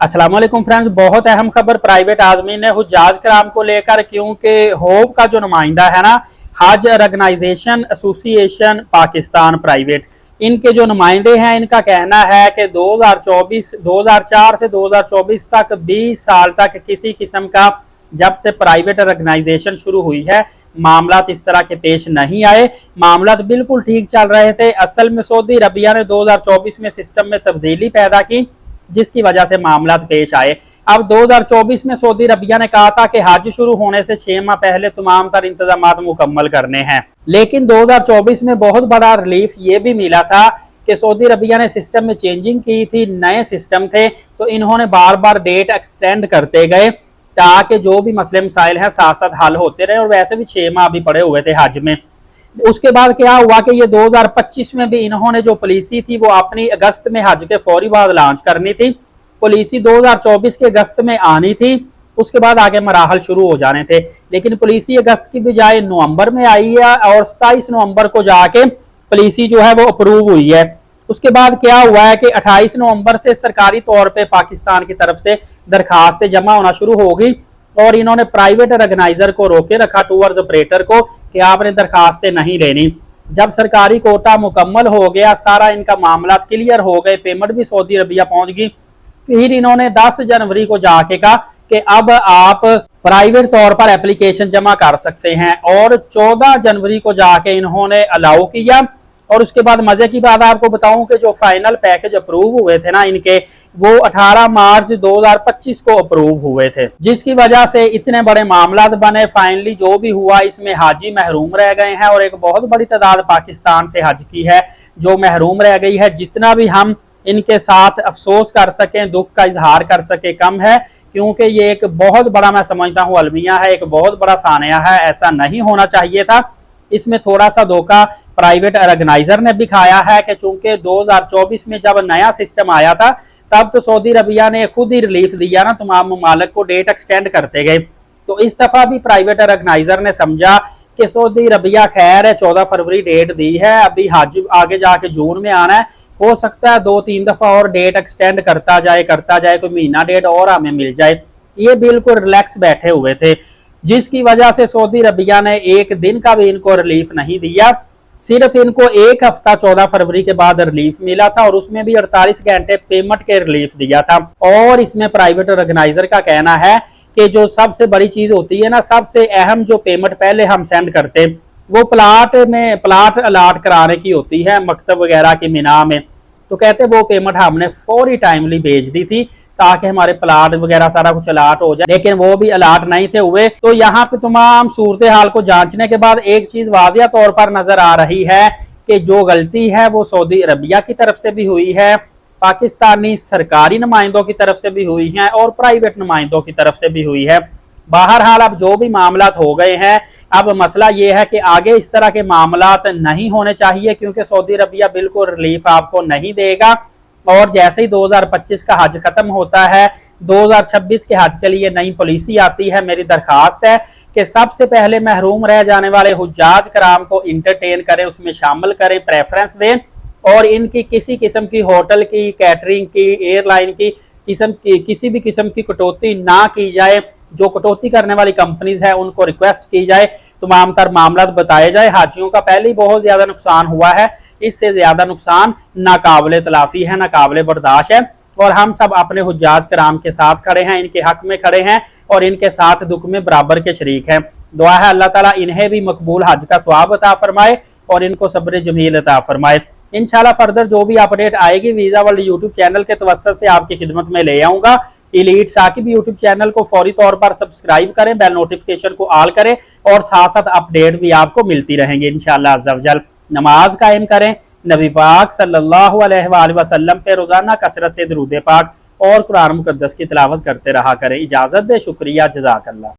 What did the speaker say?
अस्सलाम वालेकुम फ्रेंड्स, बहुत अहम खबर प्राइवेट आज़मीन ने हुज्जाज कराम को लेकर, क्योंकि होप का जो नुमाइंदा है ना, हज ऑर्गेनाइजेशन एसोसिएशन पाकिस्तान प्राइवेट, इनके जो नुमाइंदे हैं, इनका कहना है कि 2004 से 2024 तक 20 साल तक किसी किस्म का जब से प्राइवेट ऑर्गेनाइजेशन शुरू हुई है मामलात इस तरह के पेश नहीं आए। मामलात बिल्कुल ठीक चल रहे थे। असल में सऊदी अरबिया ने 2024 में सिस्टम में तब्दीली पैदा की, जिसकी वजह से मामलात पेश आए। अब 2024 में सऊदी अरबिया ने कहा था कि हज शुरू होने से 6 माह पहले तमाम तर इंतजाम मुकम्मल करने हैं, लेकिन 2024 में बहुत बड़ा रिलीफ ये भी मिला था कि सऊदी अरबिया ने सिस्टम में चेंजिंग की थी, नए सिस्टम थे, तो इन्होंने बार बार डेट एक्सटेंड करते गए ताकि जो भी मसले मसाइल हैं साथ साथ हल होते रहे। और वैसे भी 6 माह अभी पड़े हुए थे हज में। उसके बाद क्या हुआ कि ये 2025 में भी इन्होंने जो पॉलिसी थी वो अपनी अगस्त में हज के फौरी बाद लॉन्च करनी थी। पॉलिसी 2024 के अगस्त में आनी थी, उसके बाद आगे मराहल शुरू हो जाने थे, लेकिन पॉलिसी अगस्त की बजाय नवंबर में आई है और 27 नवंबर को जाके पॉलिसी जो है वो अप्रूव हुई है। उसके बाद क्या हुआ है कि 28 नवंबर से सरकारी तौर पे पाकिस्तान की तरफ से दरखास्तें जमा होना शुरू होगी और इन्होंने प्राइवेट ऑर्गेनाइजर को रोके रखा, टूर्स ऑपरेटर को, कि आपने दरखास्तें नहीं लेनी। जब सरकारी कोटा मुकम्मल हो गया, सारा इनका मामला क्लियर हो गए, पेमेंट भी सऊदी अरबिया पहुंच गई, फिर इन्होंने 10 जनवरी को जाके कहा कि अब आप प्राइवेट तौर पर एप्लीकेशन जमा कर सकते हैं, और 14 जनवरी को जाके इन्होंने अलाउ किया। और उसके बाद मजे की बात आपको बताऊं कि जो फाइनल पैकेज अप्रूव हुए थे ना इनके, वो 18 मार्च 2025 को अप्रूव हुए थे, जिसकी वजह से इतने बड़े मामला बने। फाइनली जो भी हुआ, इसमें हाजी महरूम रह गए हैं और एक बहुत बड़ी तादाद पाकिस्तान से हज की है जो महरूम रह गई है। जितना भी हम इनके साथ अफसोस कर सकें, दुख का इजहार कर सके, कम है, क्योंकि ये एक बहुत बड़ा, मैं समझता हूँ, अलमिया है, एक बहुत बड़ा सानिया है। ऐसा नहीं होना चाहिए था। इसमें थोड़ा सा धोखा प्राइवेट ऑर्गेनाइजर ने भी खाया है कि चूंकि 2024 में जब नया सिस्टम आया था तब तो सऊदी अरबिया ने खुद ही रिलीफ दिया ना, तमाम ममालिक को डेट एक्सटेंड करते गए। तो इस दफा भी प्राइवेट ऑर्गेनाइजर ने समझा कि सऊदी अरबिया खैर है, 14 फरवरी डेट दी है, अभी हज आगे जाके जून में आना है, हो सकता है 2-3 दफा और डेट एक्सटेंड करता जाए, कोई महीना डेट और हमें मिल जाए। ये बिल्कुल रिलैक्स बैठे हुए थे, जिसकी वजह से सऊदी अरबिया ने एक दिन का भी इनको रिलीफ नहीं दिया। सिर्फ इनको एक हफ्ता 14 फरवरी के बाद रिलीफ मिला था, और उसमें भी 48 घंटे पेमेंट के रिलीफ दिया था। और इसमें प्राइवेट ऑर्गेनाइजर का कहना है कि जो सबसे बड़ी चीज होती है ना, सबसे अहम जो पेमेंट पहले हम सेंड करते, वो प्लाट अलाट कराने की होती है, मकतब वगैरह की मिना में। तो कहते वो पेमेंट हमने फौरी टाइमली भेज दी थी ताकि हमारे प्लाट वगैरह सारा कुछ अलाट हो जाए, लेकिन वो भी अलाट नहीं थे हुए। तो यहाँ पे तमाम सूरत हाल को जांचने के बाद एक चीज वाजिया तौर पर नजर आ रही है कि जो गलती है वो सऊदी अरबिया की तरफ से भी हुई है, पाकिस्तानी सरकारी नुमाइंदों की तरफ से भी हुई है, और प्राइवेट नुमाइंदों की तरफ से भी हुई है। बहरहाल अब जो भी मामलात हो गए हैं, अब मसला ये है कि आगे इस तरह के मामलात नहीं होने चाहिए, क्योंकि सऊदी अरबिया बिल्कुल रिलीफ आपको नहीं देगा। और जैसे ही 2025 का हज खत्म होता है, 2026 के हज के लिए नई पॉलिसी आती है। मेरी दरखास्त है कि सबसे पहले महरूम रह जाने वाले हुज्जाज कराम को इंटरटेन करें, उसमें शामिल करें, प्रेफरेंस दें, और इनकी किसी किस्म की होटल की, कैटरिंग की, एयरलाइन की किसी भी किस्म की कटौती ना की जाए। जो कटौती करने वाली कंपनीज है उनको रिक्वेस्ट की जाए, तमाम तर मामला बताए जाए। हाजियों का पहले ही बहुत ज्यादा नुकसान हुआ है, इससे ज्यादा नुकसान नाकाबिले तलाफी है, नाकाबिले बर्दाश्त है, और हम सब अपने हुज्जाज कराम के साथ खड़े हैं, इनके हक में खड़े हैं और इनके साथ दुख में बराबर के शरीक हैं। दुआ है अल्लाह ताला इन्हें भी मकबूल हज का सवाब अता फरमाए और इनको सब्र जमील अता फरमाए। इंशाल्लाह फर्दर जो भी अपडेट आएगी वीजा वर्ल्ड यूट्यूब चैनल के तवस्सुत से आपकी खिदमत में ले आऊंगा। एलीट साकिब यूट्यूब चैनल को फौरी तौर पर सब्सक्राइब करें, बेल नोटिफिकेशन को ऑल करें, और साथ साथ अपडेट भी आपको मिलती रहेंगी इंशाल्लाह अज़्ज़ा वजल। नमाज कायम करें, नबी पाक सल्लल्लाहु अलैहि वसल्लम पे रोजाना कसरत से दुरूद पाक और कुरान मुकद्दस की तिलावत करते रहा करें। इजाजत दे, शुक्रिया, जज़ाकल्लाह।